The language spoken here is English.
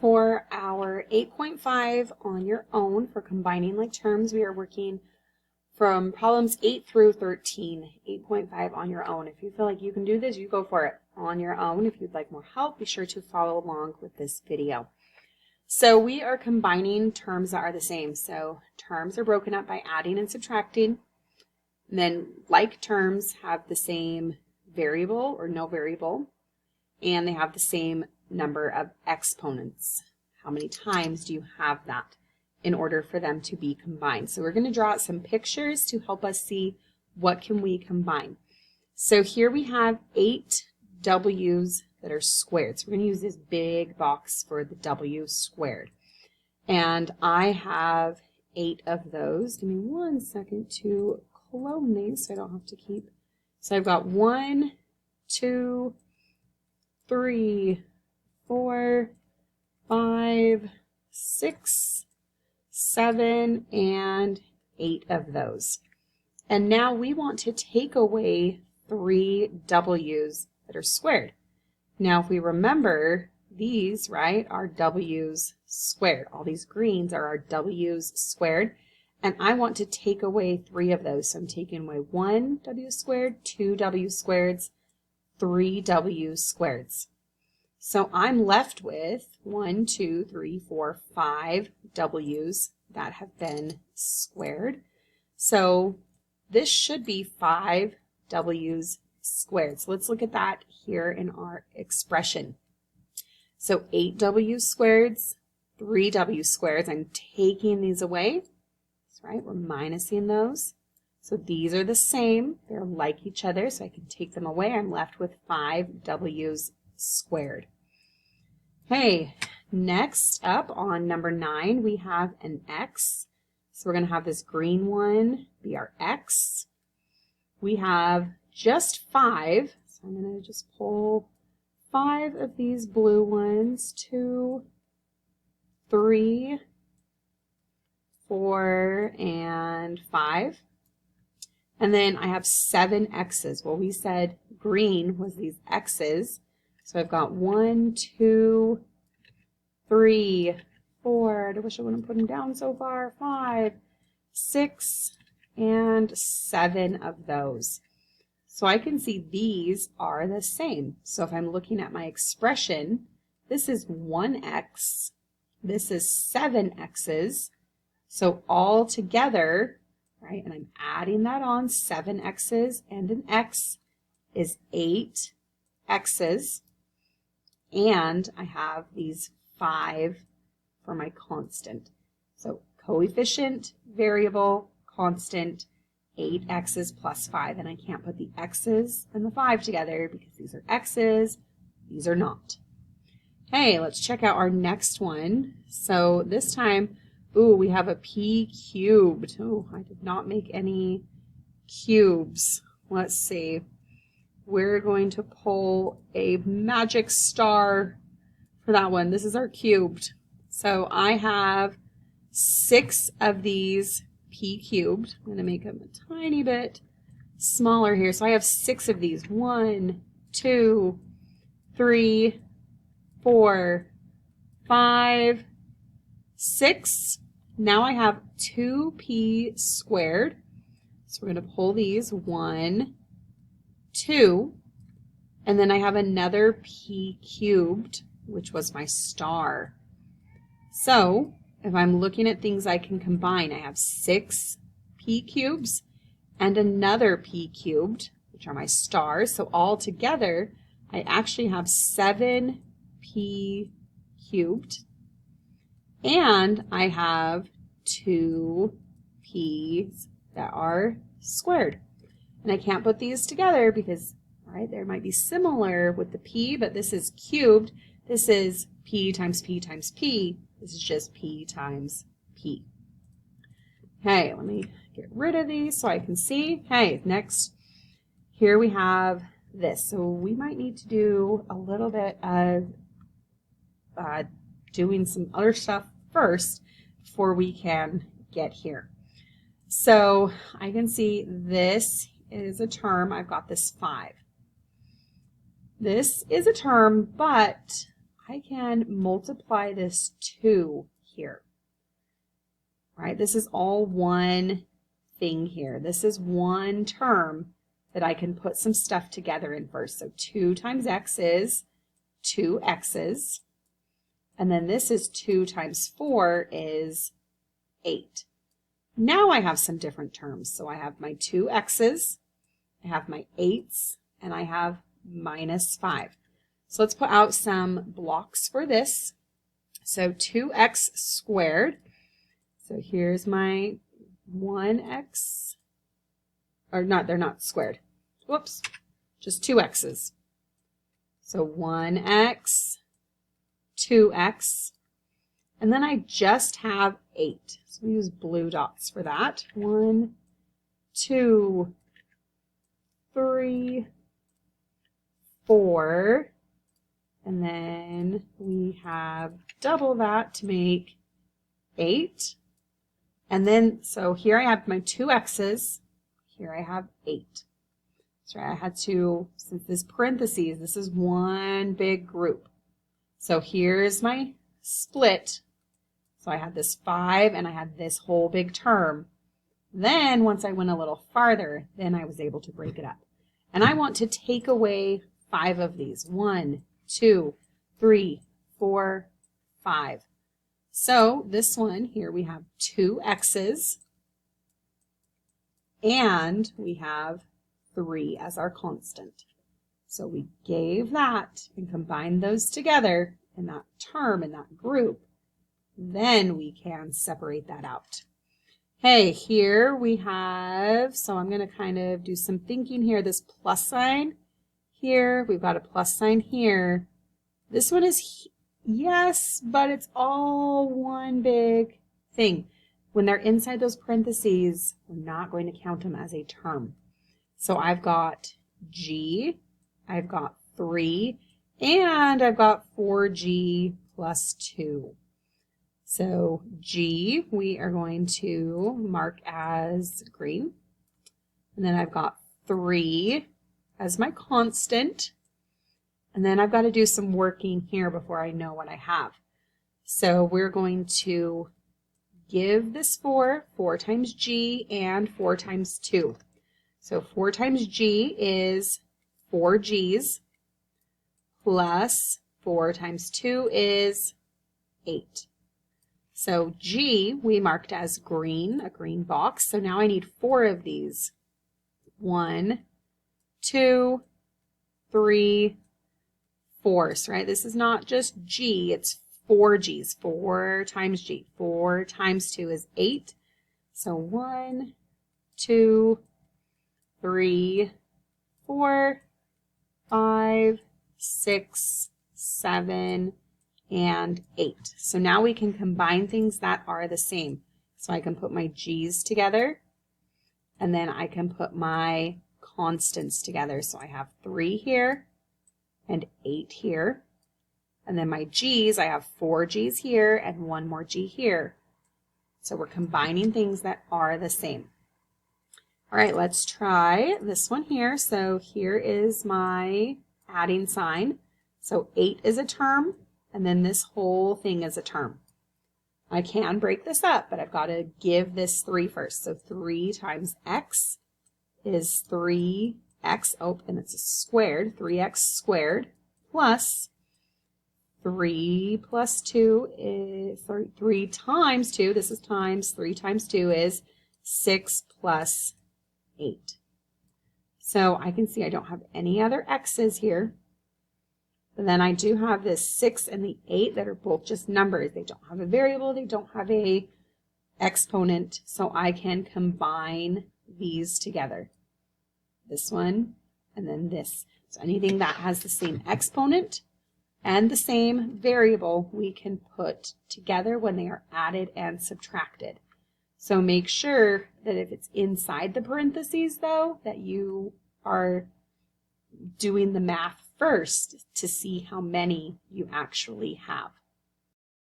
For our 8.5 on your own for combining like terms, we are working from problems 8 through 13, 8.5 on your own. If you feel like you can do this, you go for it on your own. If you'd like more help, be sure to follow along with this video. So we are combining terms that are the same. So terms are broken up by adding and subtracting. And then like terms have the same variable or no variable, and they have the same number of exponents. How many times do you have that in order for them to be combined? So we're going to draw out some pictures to help us see what can we combine. So here we have 8 W's that are squared. So we're going to use this big box for the W squared. And I have 8 of those. Give me 1 second to clone these so I don't have to keep. So I've got 1, 2, 3, 4, 5, 6, 7, and 8 of those. And now we want to take away 3 W's that are squared. Now if we remember, these, right, are W's squared. All these greens are our W's squared. And I want to take away 3 of those. So I'm taking away 1 W squared, 2 W squareds, 3 W squareds. So I'm left with 1, 2, 3, 4, 5 W's that have been squared. So this should be 5 W's squared. So let's look at that here in our expression. So 8 W squareds, 3 W squareds. I'm taking these away. That's right, we're minusing those. So these are the same. They're like each other, so I can take them away. I'm left with 5 W's squared. Okay, next up on number 9, we have an X. So we're going to have this green one be our X. We have just 5, so I'm going to just pull 5 of these blue ones, 2, 3, 4, and 5. And then I have 7 X's. Well, we said green was these X's. So I've got 1, 2, 3, 4. I wish I wouldn't put them down so far. 5, 6, and 7 of those. So I can see these are the same. So if I'm looking at my expression, this is 1 X. This is 7 X's. So all together, right, and I'm adding that on, 7 X's and an X is 8 X's. And I have these 5 for my constant. So coefficient, variable, constant, 8 X's plus 5. And I can't put the X's and the 5 together because these are X's, these are not. Okay, let's check out our next one. So this time, ooh, we have a P cubed. Oh, I did not make any cubes. Let's see. We're going to pull a magic star for that one. This is our cubed. So I have 6 of these P cubed. I'm going to make them a tiny bit smaller here. So I have 6 of these. 1, 2, 3, 4, 5, 6. Now I have 2P squared. So we're going to pull these. 1, 2, and then I have another P cubed, which was my star. So if I'm looking at things I can combine, I have 6 P cubes and another P cubed, which are my stars. So all together, I actually have 7 P cubed, and I have 2 P's that are squared. And I can't put these together because, right, there might be similar with the P, but this is cubed. This is P times P times P. This is just P times P. Okay, let me get rid of these so I can see. Okay, next, here we have this. So we might need to do a little bit of doing some other stuff first before we can get here. So I can see this is a term. I've got this 5. This is a term, but I can multiply this 2 here. Right? This is all one thing here. This is one term that I can put some stuff together in first. So 2 times x is 2x's. And then this is 2 times 4 is 8. Now I have some different terms. So I have my 2x's, I have my 8's, and I have minus 5. So let's put out some blocks for this. So 2x squared. So here's my 1x, or not, they're not squared. Whoops, just 2x's. So 1x, 2x, and then I just have 8. So we use blue dots for that. 1, 2, 3, 4, and then we have double that to make 8. And then, so here I have my 2x's, here I have 8. So I had to, since this parentheses, this is one big group. So here's my split. So I had this 5 and I had this whole big term. Then once I went a little farther, then I was able to break it up. And I want to take away 5 of these. 1, 2, 3, 4, 5. So this one here we have 2x's and we have 3 as our constant. So we gave that and combined those together in that term, in that group. Then we can separate that out. Hey, here we have, so I'm going to kind of do some thinking here. This plus sign here, we've got a plus sign here. This one is yes, but it's all one big thing. When they're inside those parentheses, we're not going to count them as a term. So I've got G, I've got 3, and I've got 4G plus 2. So G we are going to mark as green. And then I've got 3 as my constant. And then I've got to do some working here before I know what I have. So we're going to give this 4 times G and 4 times 2. So 4 times G is 4 G's plus 4 times 2 is 8. So G we marked as green, a green box. So now I need 4 of these. 1, 2, 3, 4. So, right, this is not just G, it's 4 G's. 4 times G. 4 times 2 is 8. So 1, 2, 3, 4, 5, 6, 7, and 8. So now we can combine things that are the same. So I can put my G's together, and then I can put my constants together. So I have 3 here and 8 here. And then my G's, I have 4 G's here and 1 more G here. So we're combining things that are the same. All right, let's try this one here. So here is my adding sign. So 8 is a term, and then this whole thing is a term. I can break this up, but I've got to give this 3 first. So 3 times x is 3x, oh, and it's squared, 3x squared, plus 3 plus 2 is 3 times 2, this is times, 3 times 2 is 6 plus 8. So I can see I don't have any other x's here. But then I do have this 6 and the 8 that are both just numbers. They don't have a variable, they don't have a exponent, so I can combine these together. This one and then this. So anything that has the same exponent and the same variable we can put together when they are added and subtracted. So make sure that if it's inside the parentheses though, that you are doing the math first to see how many you actually have.